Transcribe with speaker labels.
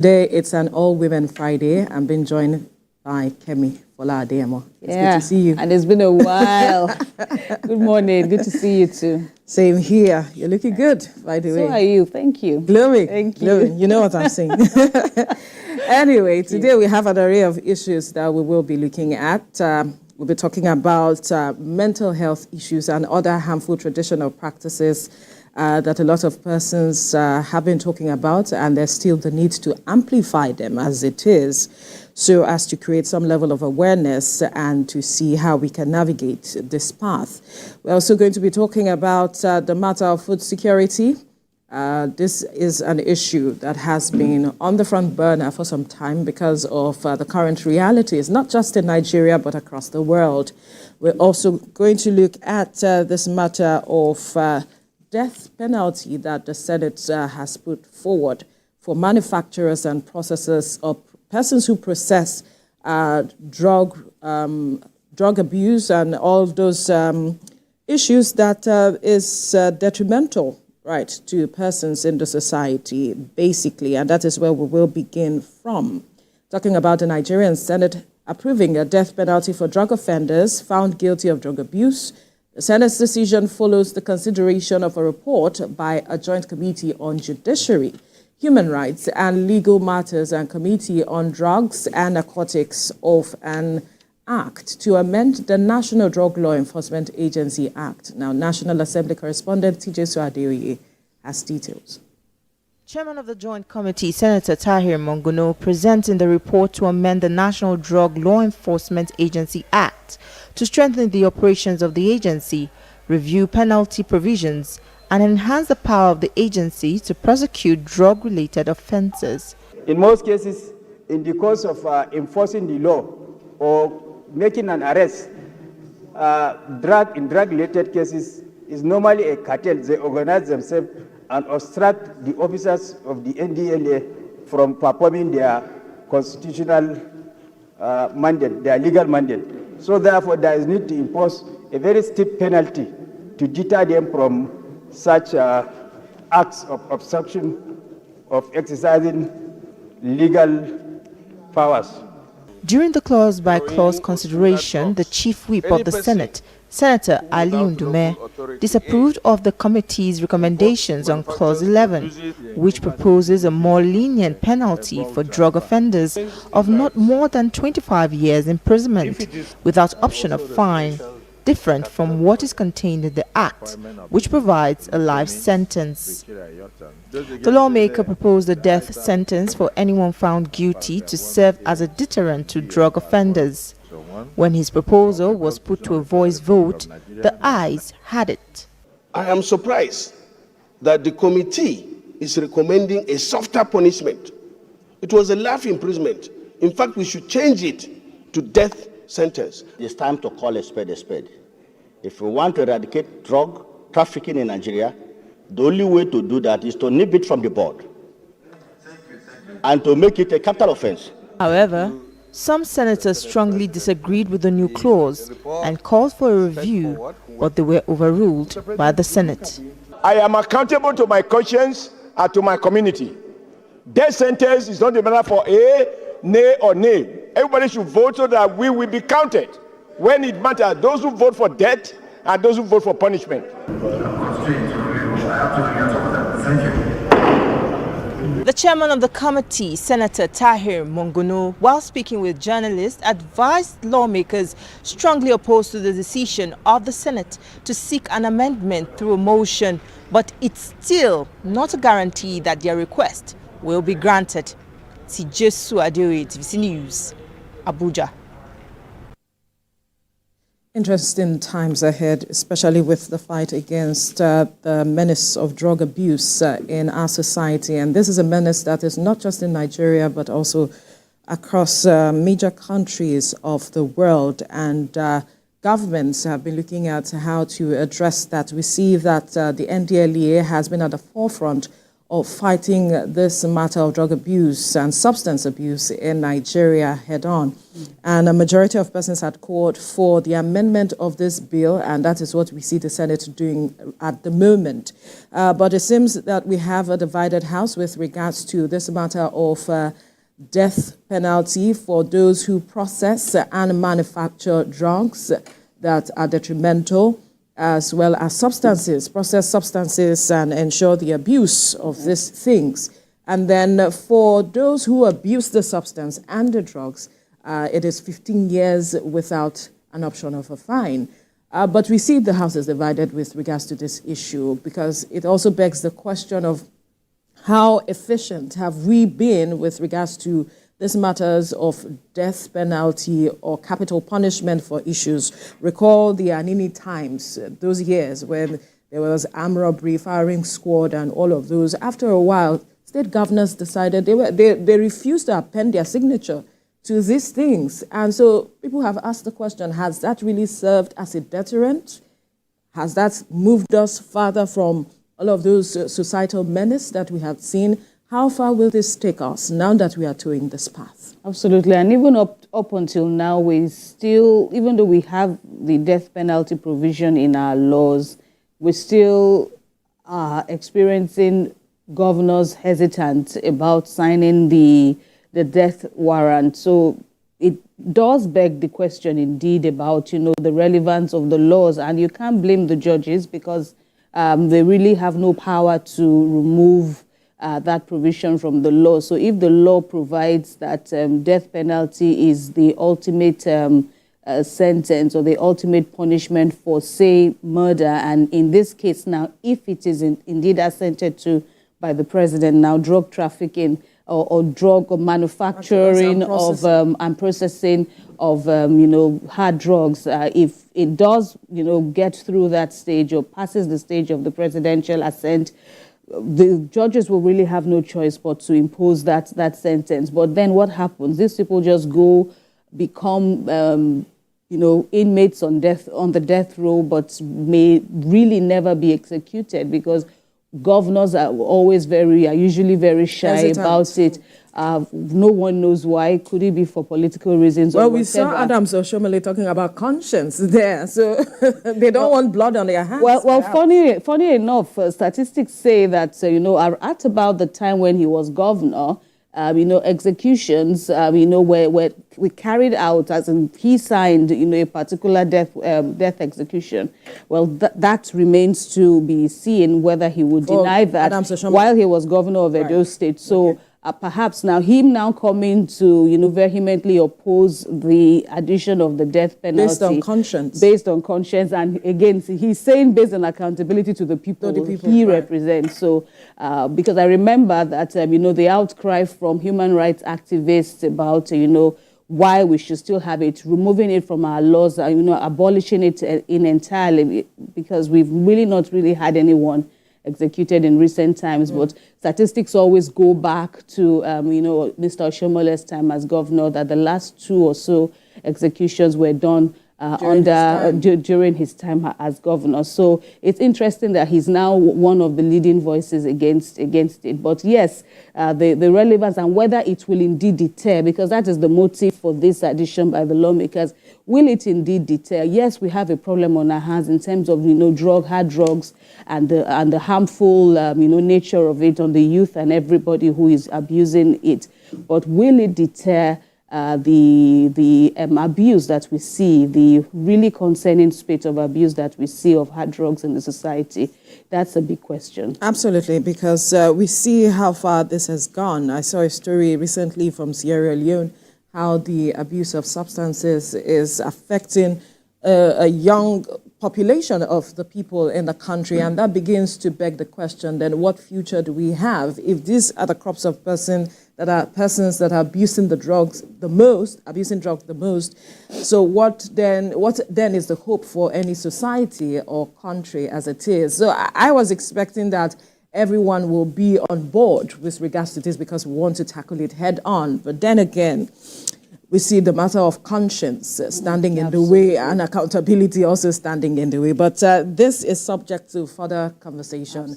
Speaker 1: Today, it's an all-women Friday. I'm being joined by Kemi Fola-Adeyemo. It's good to see you.
Speaker 2: And it's been a while. Good morning. Good to see you too.
Speaker 1: Same here. You're looking good, by the way.
Speaker 2: So are you. Thank you.
Speaker 1: Glowing.
Speaker 2: Thank you.
Speaker 1: Glowing. You know what I'm saying. Anyway, today we have an array of issues that we will be looking at. We'll be talking about mental health issues and other harmful traditional practices that a lot of persons have been talking about, and there's still the need to amplify them as it is, so as to create some level of awareness and to see how we can navigate this path. We're also going to be talking about the matter of food security. This is an issue that has been on the front burner for some time because of the current realities, not just in Nigeria, but across the world. We're also going to look at this matter of death penalty that the Senate has put forward for manufacturers and processors or persons who process drug abuse and all those issues that is detrimental, right, to persons in the society, basically. And that is where we will begin from. Talking about the Nigerian Senate approving a death penalty for drug offenders found guilty of drug abuse. The Senate's decision follows the consideration of a report by a joint committee on Judiciary, Human Rights and Legal Matters and Committee on Drugs and Narcotics of an act to amend the National Drug Law Enforcement Agency Act. Now, National Assembly correspondent TVC News On has details.
Speaker 3: Chairman of the Joint Committee, Senator Tahir Monguno, presenting the report to amend the National Drug Law Enforcement Agency Act to strengthen the operations of the agency, review penalty provisions, and enhance the power of the agency to prosecute drug-related offences.
Speaker 4: In most cases, in the course of enforcing the law or making an arrest, drug-related cases is normally a cartel. They organize themselves and obstruct the officers of the NDLA from performing their constitutional mandate, their legal mandate. So therefore, there is need to impose a very steep penalty to deter them from such acts of obstruction of exercising legal powers.
Speaker 3: During the clause-by-clause consideration, the Chief Whip of the Senate, Senator Ali Ndume, disapproved of the committee's recommendations on Clause 11, which proposes a more lenient penalty for drug offenders of not more than 25 years imprisonment without option of fine, different from what is contained in the Act, which provides a life sentence. The lawmaker proposed a death sentence for anyone found guilty to serve as a deterrent to drug offenders. When his proposal was put to a voice vote, the ayes had it.
Speaker 5: I am surprised that the committee is recommending a softer punishment. It was a life imprisonment. In fact, we should change it to death sentence.
Speaker 6: It's time to call a spade a spade. If we want to eradicate drug trafficking in Nigeria, the only way to do that is to nip it from the board and to make it a capital offense.
Speaker 3: However, some senators strongly disagreed with the new clause and called for a review, but they were overruled by the Senate.
Speaker 7: I am accountable to my conscience and to my community. Death sentence is not a matter for a, nay or nay. Everybody should vote so that we will be counted when it matters, those who vote for death and those who vote for punishment.
Speaker 3: The chairman of the committee, Senator Tahir Monguno, while speaking with journalists, advised lawmakers strongly opposed to the decision of the Senate to seek an amendment through a motion, but it's still not a guarantee that their request will be granted. TVC TVC News, Abuja.
Speaker 1: Interesting times ahead, especially with the fight against the menace of drug abuse in our society. And this is a menace that is not just in Nigeria, but also across major countries of the world. And governments have been looking at how to address that. We see that the NDLEA has been at the forefront of fighting this matter of drug abuse and substance abuse in Nigeria head on. And a majority of persons had called for the amendment of this bill, and that is what we see the Senate doing at the moment. But it seems that we have a divided house with regards to this matter of death penalty for those who process and manufacture drugs that are detrimental, as well as processed substances, and ensure the abuse of these things. And then for those who abuse the substance and the drugs, it is 15 years without an option of a fine. But we see the House is divided with regards to this issue, because it also begs the question of how efficient have we been with regards to these matters of death penalty or capital punishment for issues. Recall the Anini times, those years when there was armed robbery, firing squad, and all of those. After a while, state governors decided they refused to append their signature to these things. And so people have asked the question, has that really served as a deterrent? Has that moved us farther from all of those societal menace that we have seen? How far will this take us now that we are toeing this path?
Speaker 2: Absolutely. And even up until now, we still, even though we have the death penalty provision in our laws, we still are experiencing governors hesitant about signing the death warrant. So it does beg the question indeed about, the relevance of the laws. And you can't blame the judges, because they really have no power to remove that provision from the law. So if the law provides that death penalty is the ultimate sentence or the ultimate punishment for, say, murder, and in this case now, if it is indeed assented to by the president, now drug trafficking or drug or manufacturing of and processing of hard drugs, if it does get through that stage or passes the stage of the presidential assent, the judges will really have no choice but to impose that sentence. But then what happens? These people just become inmates on the death row, but may really never be executed, because governors are usually very shy hesitant about it. No one knows why. Could it be for political reasons?
Speaker 1: Well,
Speaker 2: or
Speaker 1: we saw Adams Oshomole talking about conscience there, so they don't want blood on their hands.
Speaker 2: Well, funny enough, statistics say that at about the time when he was governor, executions, where we carried out, as in he signed, a particular death execution. Well, that remains to be seen whether he would deny that while he was governor of Edo State. So perhaps him coming to, vehemently oppose the addition of the death penalty. Based on conscience. And again, he's saying based on accountability to the people, he represents. So, because I remember that, the outcry from human rights activists about, why we should still have it, removing it from our laws, abolishing it entirely, because we've not had anyone executed in recent times. But statistics always go back to, Mr. Oshomole's time as governor, that the last 2 or so executions were done during his time as governor. So it's interesting that he's now one of the leading voices against it. But yes, the relevance and whether it will indeed deter, because that is the motive for this addition by the lawmakers. Will it indeed deter? Yes, we have a problem on our hands in terms of hard drugs and the harmful nature of it on the youth and everybody who is abusing it. But will it deter the abuse that we see, the really concerning spate of abuse that we see of hard drugs in the society? That's a big question.
Speaker 1: Absolutely, because we see how far this has gone. I saw a story recently from Sierra Leone, how the abuse of substances is affecting a young population of the people in the country, and that begins to beg the question, then what future do we have if these are the crops of persons that are abusing drugs the most? So what then is the hope for any society or country as it is? So I was expecting that everyone will be on board with regards to this, because we want to tackle it head on. But then again, we see the matter of conscience standing in the way, and accountability also standing in the way. But this is subject to further conversation.